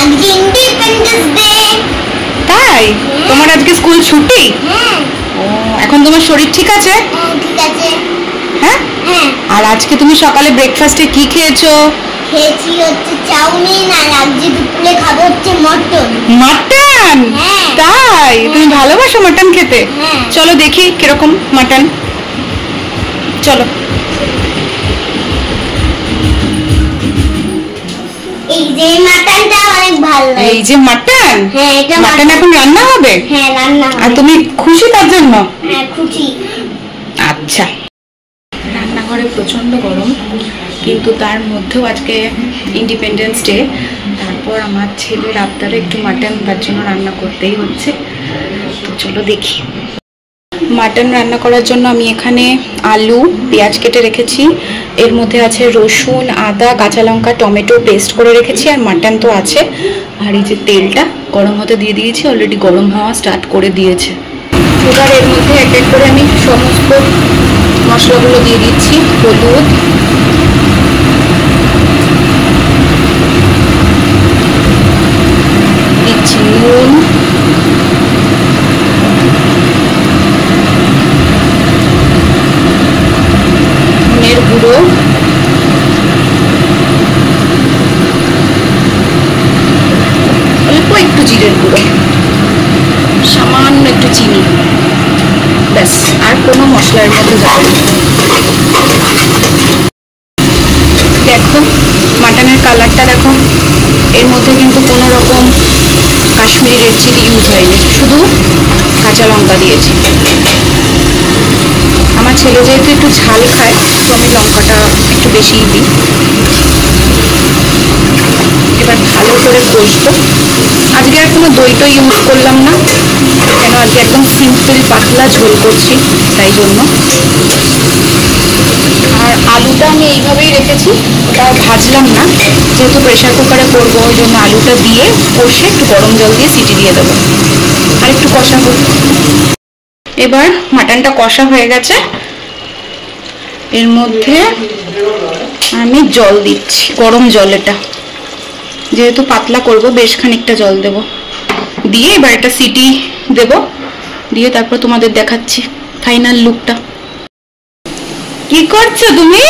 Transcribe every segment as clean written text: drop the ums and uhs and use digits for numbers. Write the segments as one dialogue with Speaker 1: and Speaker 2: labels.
Speaker 1: আজকে independence day.
Speaker 2: তাই? তোমার আজকে স্কুল ছুটি? ও, এখন তোমার শরীর ঠিক আছে?
Speaker 1: ঠিক আছে।
Speaker 2: হ্যাঁ? আর আজকে তুমি সকালে ব্রেকফাস্টে কি খেয়েছো?
Speaker 1: খেয়েছি হচ্ছে চাউমিন, আর আজকে দুপুরে খাবো হচ্ছে মটন।
Speaker 2: মাটন? তাই? তুমি ভালোবাসো মাটন খেতে? চলো দেখি কিরকম মাটন। চলো।
Speaker 1: এই যে মাটনটা অনেক ভালো লাগে।
Speaker 2: এই যে মাটন?
Speaker 1: হ্যাঁ, এটা
Speaker 2: মাটন এখন রান্না হবে?
Speaker 1: হ্যাঁ, রান্না হবে।
Speaker 2: আর তুমি খুশি তার জন্য?
Speaker 1: হ্যাঁ, খুশি।
Speaker 2: আচ্ছা। রান্নাঘরে প্রচন্ড গরম, কিন্তু তার মধ্যেও আজকে ইন্ডিপেন্ডেন্স ডে। তারপর আমার ছেলের আবদারে একটু মাটন, তার জন্য রান্না করতেই হচ্ছে। তো চলো দেখি। মাটন রান্না করার জন্য আমি এখানে আলু, পেঁয়াজ কেটে রেখেছি। এর মধ্যে আছে রসুন, আদা, কাঁচা লঙ্কা, টমেটো পেস্ট করে রেখেছি, আর মাটন তো আছে। আর এই যে তেলটা গরম হতে দিয়ে দিয়েছি, অলরেডি গরম হওয়া স্টার্ট করে দিয়েছে। এবার এর মধ্যে এক এক করে আমি সমস্ত মশলাগুলো দিয়ে দিচ্ছি। হলুদ, দিচ্ছি নুন, ধনের গুঁড়ো, অল্প একটু জিরের গুঁড়ো, সামান্য একটু চিনি, ব্যাস। আর কোনো মশলার মধ্যে যাবে না। দেখো মাটনের কালারটা দেখো। এর মধ্যে কিন্তু কোনো রকম কাশ্মীরি রেড চিলি ইউজ হয়নি, শুধু কাঁচা লঙ্কা দিয়েছি। আমার ছেলে যেহেতু একটু ঝাল খায়, তো আমি লঙ্কাটা একটু বেশিই দিই। এবার ভালো করে কষবো। আজকে আর কোনো দইটা ইউজ করলাম না, কেন আজকে একদম সিম্পল পাতলা ঝোল করছি, তাই জন্য। আর আলুটা আমি এইভাবেই রেখেছি, ওটা ভাজলাম না, যেহেতু প্রেশার কুকারে করবো, ওই জন্য আলুটা দিয়ে কষে একটু গরম জল দিয়ে সিটি দিয়ে দেবো। আর একটু কষা হোক। এবার মাটনটা কষা হয়ে গেছে, এর মধ্যে আমি জল দিচ্ছি, গরম জল। এটা যেহেতু পাতলা করব, বেশ খানিকটা জল দেব। দিয়ে এবার একটা সিটি দেব, দিয়ে তারপর তোমাদের দেখাচ্ছি ফাইনাল লুকটা। কি করছো তুমি?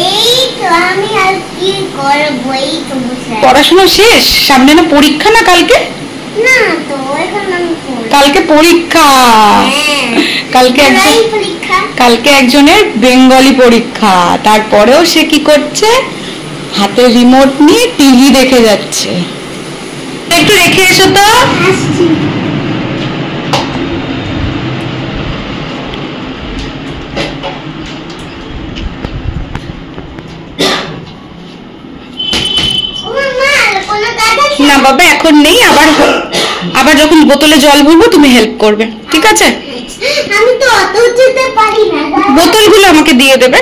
Speaker 1: এই তো আমি আর কি করব, এই তো বসে।
Speaker 2: পড়াশোনা শেষ? সামনে না পরীক্ষা? না কালকে?
Speaker 1: না তো, এখন আমি
Speaker 2: কালকে পরীক্ষা। কালকে একজনের বেঙ্গলি পরীক্ষা। তারপরেও সে কি করছে? হাতে রিমোট নিয়ে টিভি দেখে যাচ্ছে। একটু রেখে এসো তো। না বাবা, এখন নেই। আবার যখন বোতলে জল ভরবো তুমি হেল্প করবে, ঠিক আছে?
Speaker 1: আমি তো অত উঁচুতে পারি না।
Speaker 2: বোতলগুলো আমাকে দিয়ে দেবে।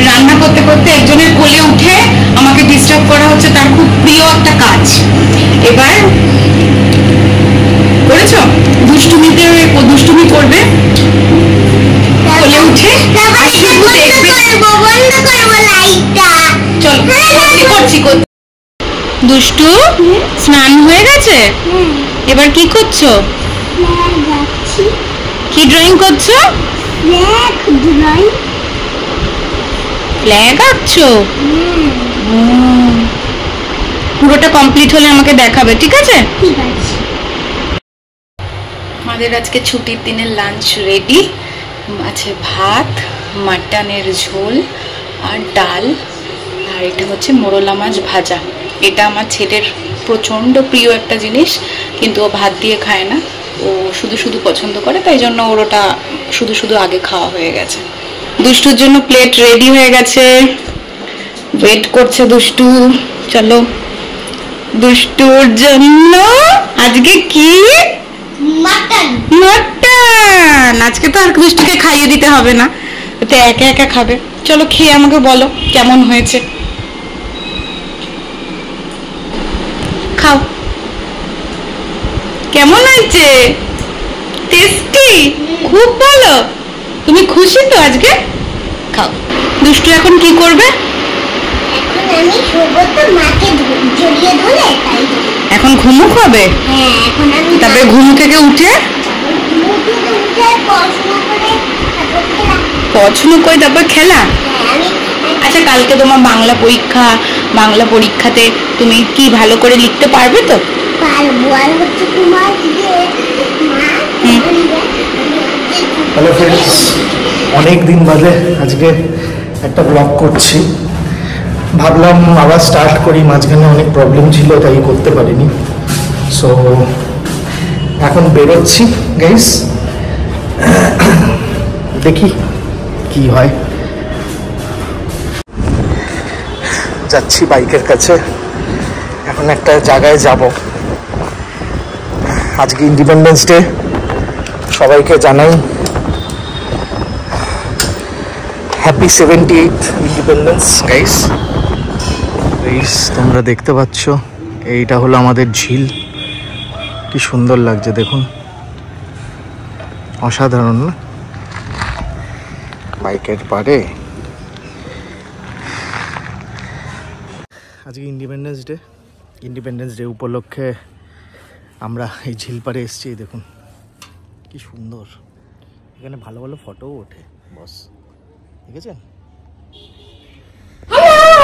Speaker 2: রান্না করতে করতে একজনের কোলে উঠে আমাকে ডিস্টার্ব করা হচ্ছে, তার খুব প্রিয় একটা কাজ। এবার করেছো? দুষ্টুমি করবে কোলে উঠে, আর শুধু দেখবে। চলো দুষ্টু, স্নান হয়ে গেছে? এবার কি করছো? কি ড্রয়িং করছো? ফ্ল্যাগ আঁকছো? পুরোটা কমপ্লিট হলে আমাকে দেখাবে, ঠিক আছে? আমাদের আজকে ছুটির দিনের লাঞ্চ রেডি আছে। ভাত, মাটনের ঝোল, আর ডাল, আর এটা হচ্ছে মোরলা মাছ ভাজা। এটা আমার ছেলের প্রচণ্ড প্রিয় একটা জিনিস, কিন্তু ও ভাত দিয়ে খায় না, ও শুধু শুধু পছন্দ করে, তাই জন্য ওর ওটা শুধু শুধু আগে খাওয়া হয়ে গেছে। দুষ্টুর জন্য প্লেট রেডি হয়ে গেছে, ওয়েট করছে দুষ্টু। চলো, দুষ্টুর জন্য আজকে কি?
Speaker 1: মাটন।
Speaker 2: আজকে তো আর দুষ্টুকে খাইয়ে দিতে হবে না, তো একা একা খাবে। চলো খেয়ে আমাকে বলো কেমন হয়েছে। খাও। কেমন হয়েছে? টেস্টি? খুব ভালো। তুমি খুশি তো আজকে? খাও। দুষ্টু এখন কি করবে?
Speaker 1: এখন আমি
Speaker 2: এখন ঘুমুক হবে। তারপরে ঘুম থেকে উঠে পড়াশোনা করে তারপর খেলা। আচ্ছা, কালকে তোমার বাংলা পরীক্ষা, বাংলা পরীক্ষাতে তুমি কি ভালো করে লিখতে পারবে তো?
Speaker 3: হ্যালো ফ্রেন্ডস, অনেক দিন বাদে আজকে একটা ব্লগ করছি। ভাবলাম আবার স্টার্ট করি, মাঝখানে অনেক প্রবলেম ছিল তাই করতে পারিনি। সো এখন বেরোচ্ছি গাইস, দেখি কি হয়। যাচ্ছি বাইকের কাছে, এখন একটা জায়গায় যাব। আজকে ইন্ডিপেন্ডেন্স ডে, সবাইকে জানাই হ্যাপি 78th ইন্ডিপেন্ডেন্স গাইস। তোমরা দেখতে পাচ্ছ এইটা হলো আমাদের ঝিল, কি সুন্দর লাগছে দেখুন, অসাধারণ না? বাইকের পারে আজকে ইন্ডিপেন্ডেন্স ডে উপলক্ষে আমরা এই ঝিল পাড়ে এসেছি। দেখুন কি সুন্দর, এখানে ভালো ভালো ফটোও ওঠে বস, দেখেছেন?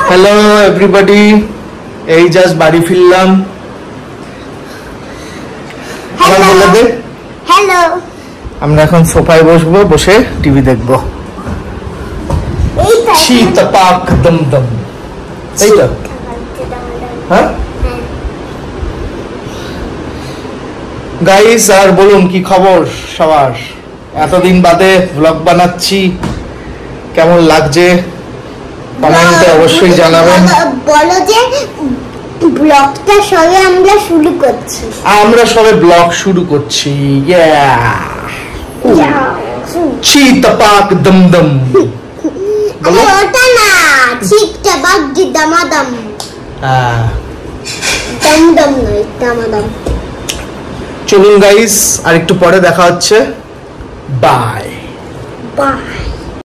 Speaker 3: হ্যালো এভরিবডি, এই জাস্ট বাড়ি ফিরলাম।
Speaker 1: হ্যালো,
Speaker 3: আমরা এখন সোফায় বসবো, বসে টিভি দেখবো। শীতপাক দমদম, এই তো। হ্যাঁ গাইস, আর বলুন কি খবর সবার? এতদিন বাদে ব্লগ বানাচ্ছি, কেমন লাগছে কমেন্টে অবশ্যই জানাবেন।
Speaker 1: বলো যে ব্লগটা সবে আমরা শুরু করছি।
Speaker 3: আমরা সবে ব্লগ শুরু করছি। শীতপাক দমদম,
Speaker 1: ওটা না, শীতপাক দমদম, দমদম নয় দমদম।
Speaker 3: চলুন গাইস, আর একটু পরে দেখা হচ্ছে। Bye
Speaker 1: bye.